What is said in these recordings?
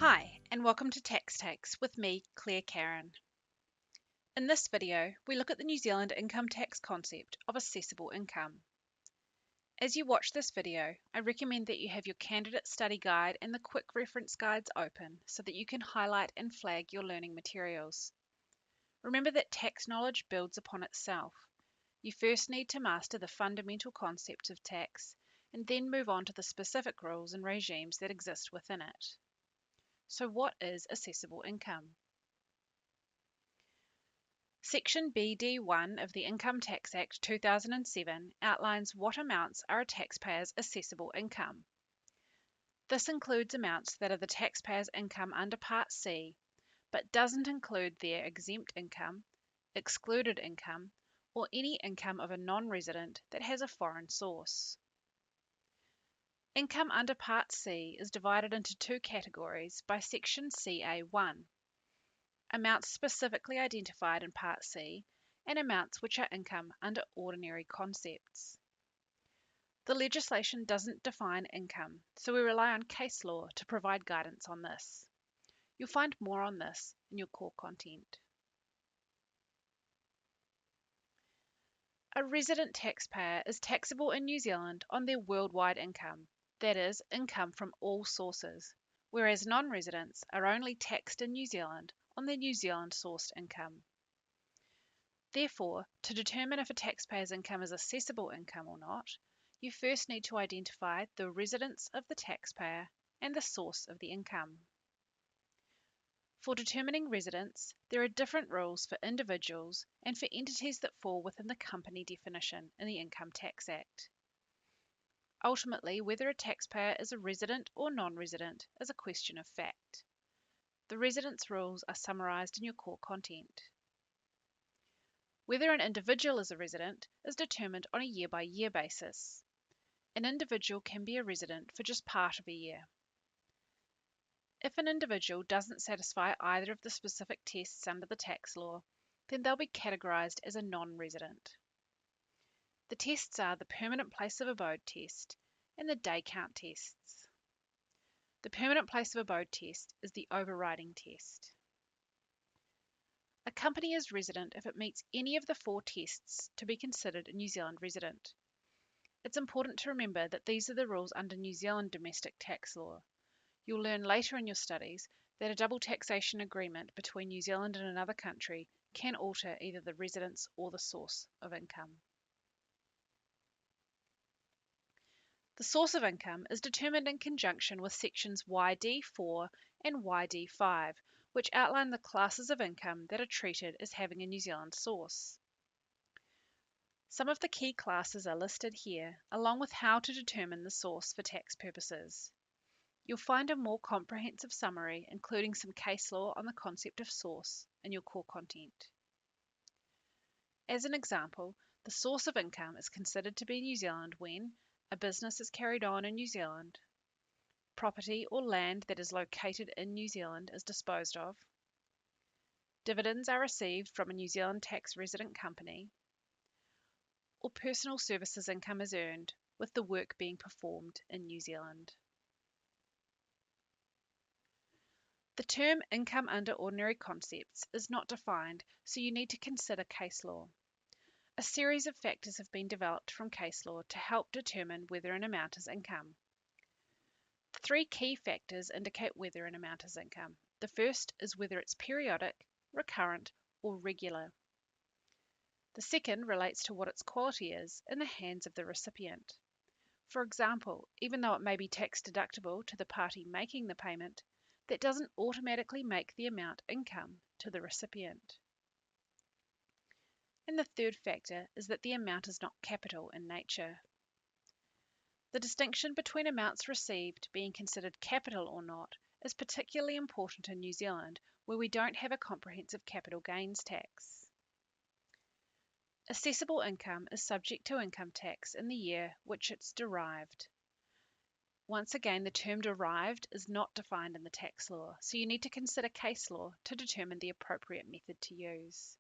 Hi, and welcome to Tax Takes with me, Claire Karen. In this video, we look at the New Zealand income tax concept of assessable income. As you watch this video, I recommend that you have your candidate study guide and the quick reference guides open so that you can highlight and flag your learning materials. Remember that tax knowledge builds upon itself. You first need to master the fundamental concepts of tax and then move on to the specific rules and regimes that exist within it. So what is assessable income? Section BD1 of the Income Tax Act 2007 outlines what amounts are a taxpayer's assessable income. This includes amounts that are the taxpayer's income under Part C, but doesn't include their exempt income, excluded income, or any income of a non-resident that has a foreign source. Income under Part C is divided into two categories by Section CA1. Amounts specifically identified in Part C, and amounts which are income under ordinary concepts. The legislation doesn't define income, so we rely on case law to provide guidance on this. You'll find more on this in your core content. A resident taxpayer is taxable in New Zealand on their worldwide income, that is, income from all sources, whereas non-residents are only taxed in New Zealand on their New Zealand-sourced income. Therefore, to determine if a taxpayer's income is assessable income or not, you first need to identify the residence of the taxpayer and the source of the income. For determining residence, there are different rules for individuals and for entities that fall within the company definition in the Income Tax Act. Ultimately, whether a taxpayer is a resident or non-resident is a question of fact. The residence rules are summarised in your core content. Whether an individual is a resident is determined on a year-by-year basis. An individual can be a resident for just part of a year. If an individual doesn't satisfy either of the specific tests under the tax law, then they'll be categorised as a non-resident. The tests are the permanent place of abode test and the day count tests. The permanent place of abode test is the overriding test. A company is resident if it meets any of the four tests to be considered a New Zealand resident. It's important to remember that these are the rules under New Zealand domestic tax law. You'll learn later in your studies that a double taxation agreement between New Zealand and another country can alter either the residence or the source of income. The source of income is determined in conjunction with sections YD4 and YD5, which outline the classes of income that are treated as having a New Zealand source. Some of the key classes are listed here, along with how to determine the source for tax purposes. You'll find a more comprehensive summary, including some case law on the concept of source, in your core content. As an example, the source of income is considered to be New Zealand when a business is carried on in New Zealand, property or land that is located in New Zealand is disposed of, dividends are received from a New Zealand tax resident company, or personal services income is earned with the work being performed in New Zealand. The term income under ordinary concepts is not defined, so you need to consider case law. A series of factors have been developed from case law to help determine whether an amount is income. The three key factors indicate whether an amount is income. The first is whether it's periodic, recurrent, or regular. The second relates to what its quality is in the hands of the recipient. For example, even though it may be tax deductible to the party making the payment, that doesn't automatically make the amount income to the recipient. And the third factor is that the amount is not capital in nature. The distinction between amounts received being considered capital or not is particularly important in New Zealand, where we don't have a comprehensive capital gains tax. Assessable income is subject to income tax in the year which it's derived. Once again, the term derived is not defined in the tax law, so you need to consider case law to determine the appropriate method to use.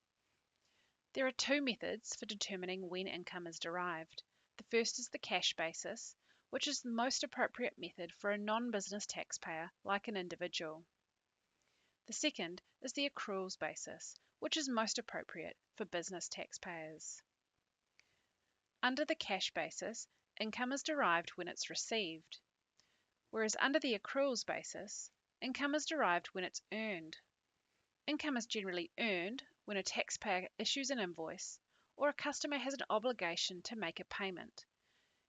There are two methods for determining when income is derived. The first is the cash basis, which is the most appropriate method for a non-business taxpayer like an individual. The second is the accruals basis, which is most appropriate for business taxpayers. Under the cash basis, income is derived when it's received, whereas under the accruals basis, income is derived when it's earned. Income is generally earned when a taxpayer issues an invoice or a customer has an obligation to make a payment,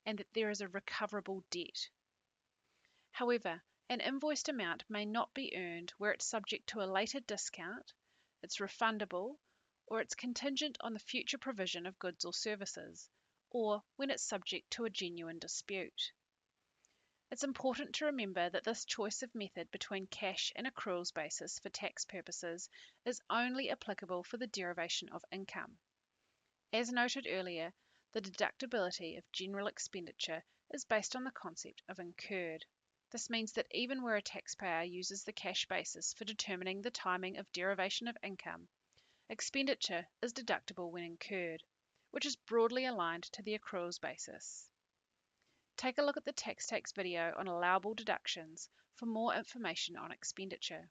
and that there is a recoverable debt. However, an invoiced amount may not be earned where it's subject to a later discount, it's refundable, or it's contingent on the future provision of goods or services, or when it's subject to a genuine dispute. It's important to remember that this choice of method between cash and accruals basis for tax purposes is only applicable for the derivation of income. As noted earlier, the deductibility of general expenditure is based on the concept of incurred. This means that even where a taxpayer uses the cash basis for determining the timing of derivation of income, expenditure is deductible when incurred, which is broadly aligned to the accruals basis. Take a look at the tax takes video on allowable deductions for more information on expenditure.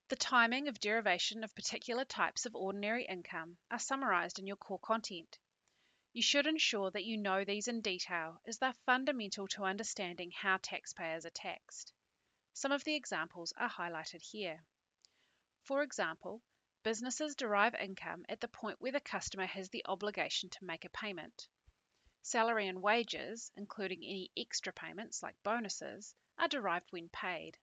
The timing of derivation of particular types of ordinary income are summarised in your core content. You should ensure that you know these in detail as they're fundamental to understanding how taxpayers are taxed. Some of the examples are highlighted here. For example, businesses derive income at the point where the customer has the obligation to make a payment. Salary and wages, including any extra payments like bonuses, are derived when paid.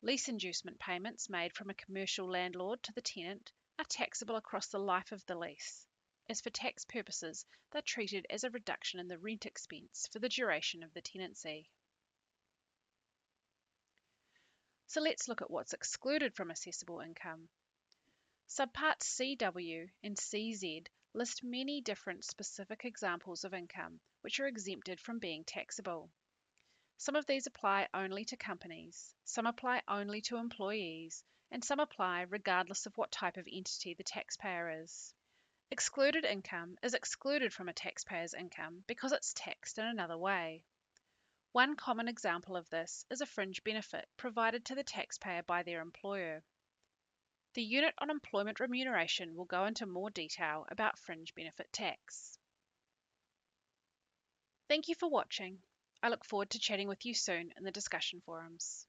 Lease inducement payments made from a commercial landlord to the tenant are taxable across the life of the lease. As for tax purposes, they're treated as a reduction in the rent expense for the duration of the tenancy. So let's look at what's excluded from assessable income. Subparts CW and CZ list many different specific examples of income which are exempted from being taxable. Some of these apply only to companies, some apply only to employees, and some apply regardless of what type of entity the taxpayer is. Excluded income is excluded from a taxpayer's income because it's taxed in another way. One common example of this is a fringe benefit provided to the taxpayer by their employer. The unit on employment remuneration will go into more detail about fringe benefit tax. Thank you for watching. I look forward to chatting with you soon in the discussion forums.